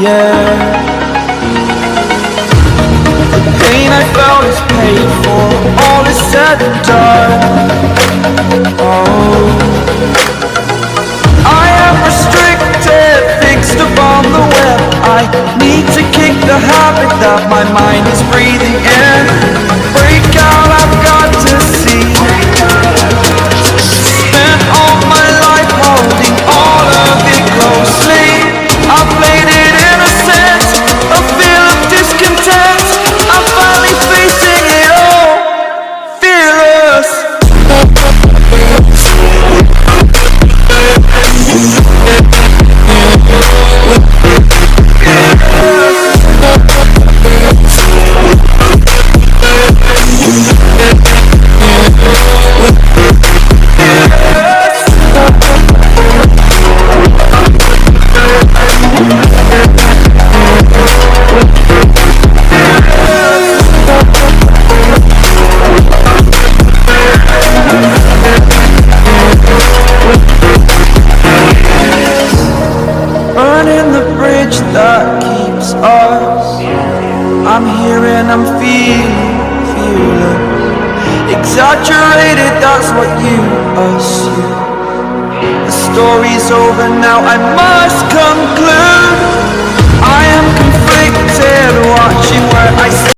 air. The pain I felt is paid for, all is said and done. Oh, I am restricted, fixed upon the web. I need to kick the habit that my mind is breathing in. Break out, I've got to see. Spent all my life holding all of it closely. I played it innocent, a feel of discontent. I'm finally facing it all, fearless. Burning the bridge that keeps us. I'm here and I'm feeling exaggerated, that's what you assume. The story's over now, I must conclude. I am conflicted, watching where I